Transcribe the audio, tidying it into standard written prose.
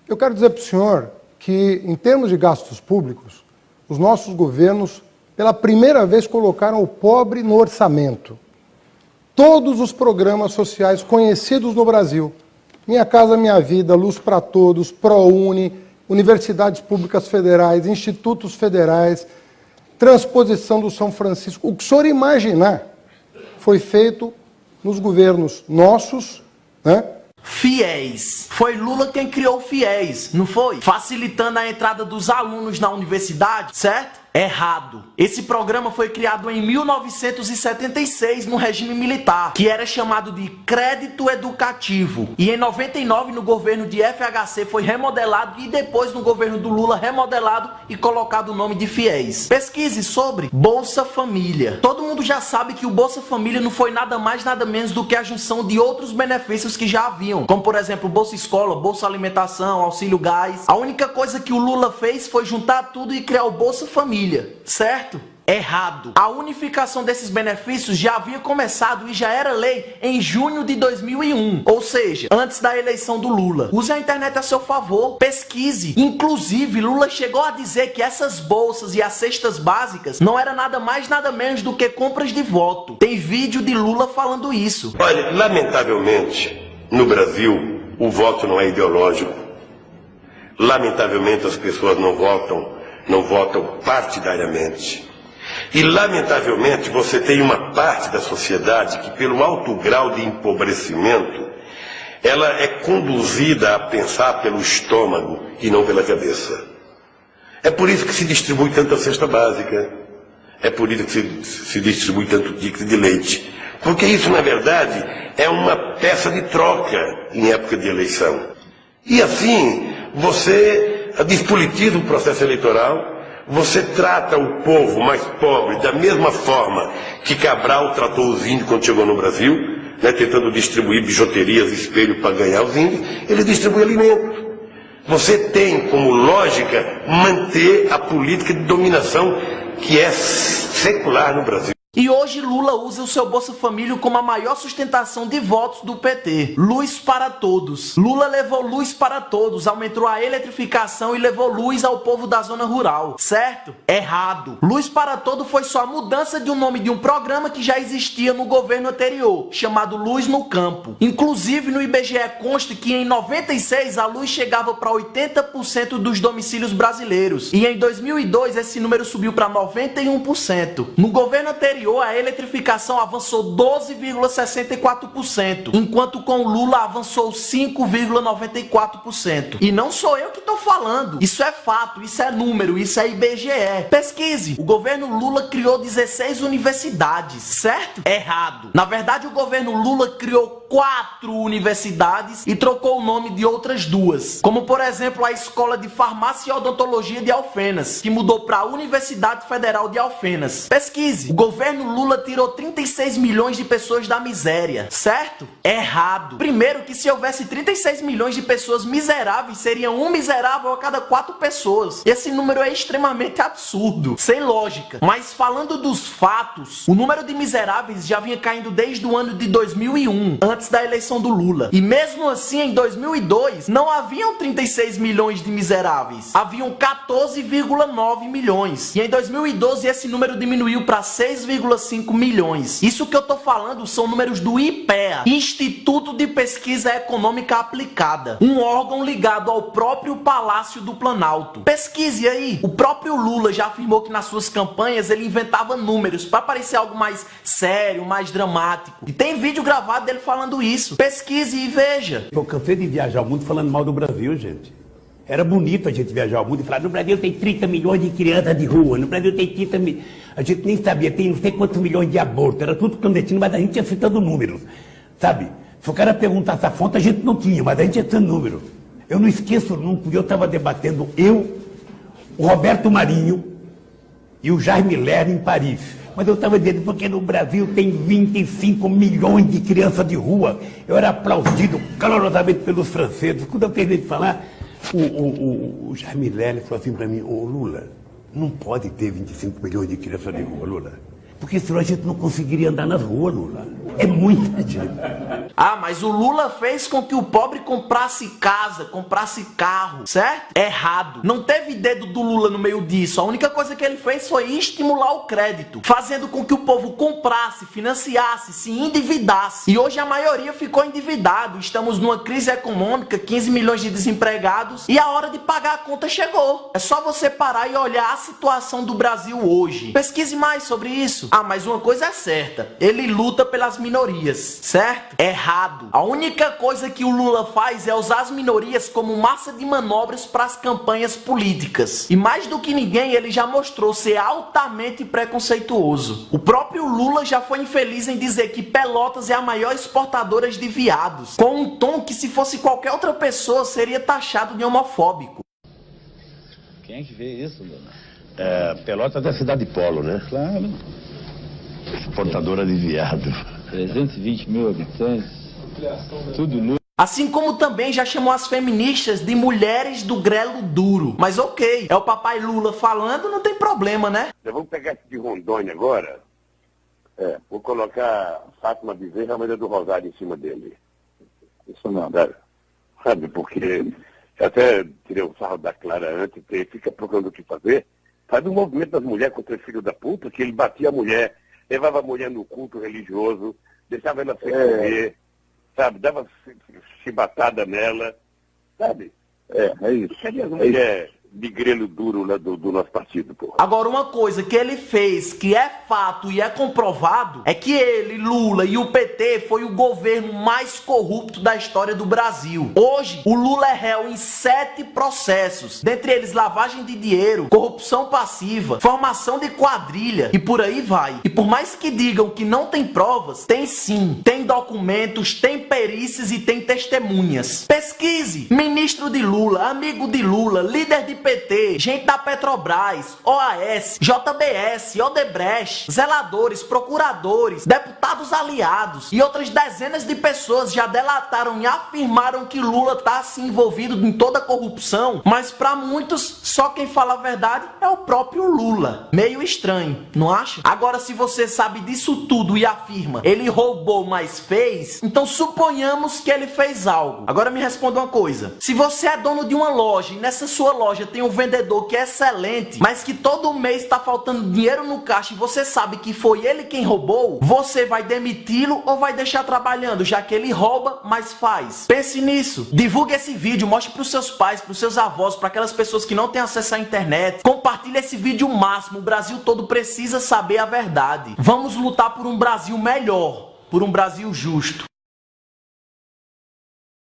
Eu quero dizer para o senhor que, em termos de gastos públicos, os nossos governos, pela primeira vez, colocaram o pobre no orçamento. Todos os programas sociais conhecidos no Brasil, Minha Casa Minha Vida, Luz para Todos, ProUni, universidades públicas federais, institutos federais, transposição do São Francisco, o que o senhor imaginar foi feito nos governos nossos, né? FIES. Foi Lula quem criou o FIES, não foi? Facilitando a entrada dos alunos na universidade, certo? Errado. Esse programa foi criado em 1976 no regime militar, que era chamado de Crédito Educativo. E em 99 no governo de FHC foi remodelado e depois no governo do Lula remodelado e colocado o nome de FIES. Pesquise sobre Bolsa Família. Todo mundo já sabe que o Bolsa Família não foi nada mais nada menos do que a junção de outros benefícios que já haviam, como por exemplo Bolsa Escola, Bolsa Alimentação, Auxílio Gás. A única coisa que o Lula fez foi juntar tudo e criar o Bolsa Família. Certo? Errado. A unificação desses benefícios já havia começado e já era lei em junho de 2001, ou seja, antes da eleição do Lula. Use a internet a seu favor, pesquise. Inclusive, Lula chegou a dizer que essas bolsas e as cestas básicas não era nada mais nada menos do que compras de voto. Tem vídeo de Lula falando isso. Olha, lamentavelmente, no Brasil, o voto não é ideológico. Lamentavelmente, as pessoas não votam partidariamente. E, lamentavelmente, você tem uma parte da sociedade que, pelo alto grau de empobrecimento, ela é conduzida a pensar pelo estômago e não pela cabeça. É por isso que se distribui tanta cesta básica. É por isso que se distribui tanto ticket de leite. Porque isso, na verdade, é uma peça de troca em época de eleição. E assim, você despolitiza o processo eleitoral, você trata o povo mais pobre da mesma forma que Cabral tratou os índios quando chegou no Brasil, né, tentando distribuir bijuterias, espelho para ganhar os índios, ele distribui alimento. Você tem como lógica manter a política de dominação que é secular no Brasil. E hoje Lula usa o seu Bolsa Família como a maior sustentação de votos do PT. Luz para todos. Lula levou luz para todos, aumentou a eletrificação e levou luz ao povo da zona rural, certo? Errado. Luz para todos foi só a mudança de um nome de um programa que já existia no governo anterior, chamado Luz no Campo. Inclusive no IBGE consta que em 96 a luz chegava para 80% dos domicílios brasileiros. E em 2002 esse número subiu para 91%. No governo anterior a eletrificação avançou 12,64%, enquanto com Lula avançou 5,94%. E não sou eu que estou falando, isso é fato, isso é número, isso é IBGE. Pesquise. O governo Lula criou 16 universidades, certo? Errado. Na verdade, o governo Lula criou 4 universidades e trocou o nome de outras 2, como por exemplo a Escola de Farmácia e Odontologia de Alfenas, que mudou para a Universidade Federal de Alfenas. Pesquise. O governo Lula tirou 36 milhões de pessoas da miséria, certo? Errado. Primeiro que se houvesse 36 milhões de pessoas miseráveis, seria um miserável a cada 4 pessoas. Esse número é extremamente absurdo, sem lógica. Mas falando dos fatos, o número de miseráveis já vinha caindo desde o ano de 2001, antes da eleição do Lula. E mesmo assim, em 2002, não haviam 36 milhões de miseráveis. Haviam 14,9 milhões. E em 2012, esse número diminuiu para 6,5 milhões. Isso que eu tô falando são números do IPEA, Instituto de Pesquisa Econômica Aplicada, um órgão ligado ao próprio Palácio do Planalto. Pesquise aí. O próprio Lula já afirmou que nas suas campanhas ele inventava números para parecer algo mais sério, mais dramático. E tem vídeo gravado dele falando isso. Pesquise e veja. Eu cansei de viajar o mundo falando mal do Brasil, gente. Era bonito a gente viajar o mundo e falar, no Brasil tem 30 milhões de crianças de rua, no Brasil tem 30 milhões... A gente nem sabia, tem não sei quantos milhões de abortos, era tudo clandestino, mas a gente ia citando números, sabe? Se o cara perguntasse a fonte, a gente não tinha, mas a gente ia citando números. Eu não esqueço nunca, eu estava debatendo, o Roberto Marinho e o Jaime Lerner em Paris. Mas eu estava dizendo, porque no Brasil tem 25 milhões de crianças de rua. Eu era aplaudido calorosamente pelos franceses. Quando eu terminei de falar, o Jaime Lerner falou assim para mim, ô Lula, não pode ter 25 milhões de crianças de rua, Lula. Porque senão a gente não conseguiria andar nas ruas, Lula. É muita gente. Ah, mas o Lula fez com que o pobre comprasse casa, comprasse carro, certo? Errado. Não teve dedo do Lula no meio disso. A única coisa que ele fez foi estimular o crédito, fazendo com que o povo comprasse, financiasse, se endividasse. E hoje a maioria ficou endividado. Estamos numa crise econômica, 15 milhões de desempregados, e a hora de pagar a conta chegou. É só você parar e olhar a situação do Brasil hoje. Pesquise mais sobre isso. Ah, mas uma coisa é certa. Ele luta pelas minorias, certo? Errado. A única coisa que o Lula faz é usar as minorias como massa de manobras para as campanhas políticas. E mais do que ninguém, ele já mostrou ser altamente preconceituoso. O próprio Lula já foi infeliz em dizer que Pelotas é a maior exportadora de viados, com um tom que, se fosse qualquer outra pessoa, seria taxado de homofóbico. Quem é que vê isso, Lula? Pelotas é cidade polo, né? Claro. Exportadora de viado. 320 mil habitantes, tudo nu. Assim como também já chamou as feministas de mulheres do grelo duro. Mas ok, é o papai Lula falando, não tem problema, né? Vamos pegar esse de Rondônia agora. Vou colocar Fátima Bezerra, a Maria do Rosário, em cima dele. Isso não. Sabe, porque eu até tirei o sarro da Clara antes, porque fica procurando o que fazer. Faz um movimento das mulheres contra o filho da puta, que ele batia a mulher, levava a mulher no culto religioso, deixava ela sem comer, sabe, dava chibatada nela, sabe? É isso. Cadê as mulheres de grelo duro lá do nosso partido, pô? Agora, uma coisa que ele fez, que é fato e é comprovado, é que ele, Lula e o PT foi o governo mais corrupto da história do Brasil. Hoje, o Lula é réu em 7 processos, dentre eles lavagem de dinheiro, corrupção passiva, formação de quadrilha e por aí vai. E por mais que digam que não tem provas, tem sim. Tem documentos, tem perícias e tem testemunhas. Pesquise. Ministro de Lula, amigo de Lula, líder de PT, gente da Petrobras, OAS, JBS, Odebrecht, zeladores, procuradores, deputados aliados e outras dezenas de pessoas já delataram e afirmaram que Lula está se envolvido em toda a corrupção, mas para muitos, só quem fala a verdade é o próprio Lula. Meio estranho, não acha? Agora, se você sabe disso tudo e afirma ele roubou, mas fez, então suponhamos que ele fez algo. Agora me responda uma coisa: se você é dono de uma loja e nessa sua loja tem um vendedor que é excelente, mas que todo mês está faltando dinheiro no caixa e você sabe que foi ele quem roubou, você vai demiti-lo ou vai deixar trabalhando, já que ele rouba, mas faz? Pense nisso. Divulgue esse vídeo, mostre para os seus pais, para os seus avós, para aquelas pessoas que não têm acesso à internet. Compartilhe esse vídeo o máximo. O Brasil todo precisa saber a verdade. Vamos lutar por um Brasil melhor, por um Brasil justo.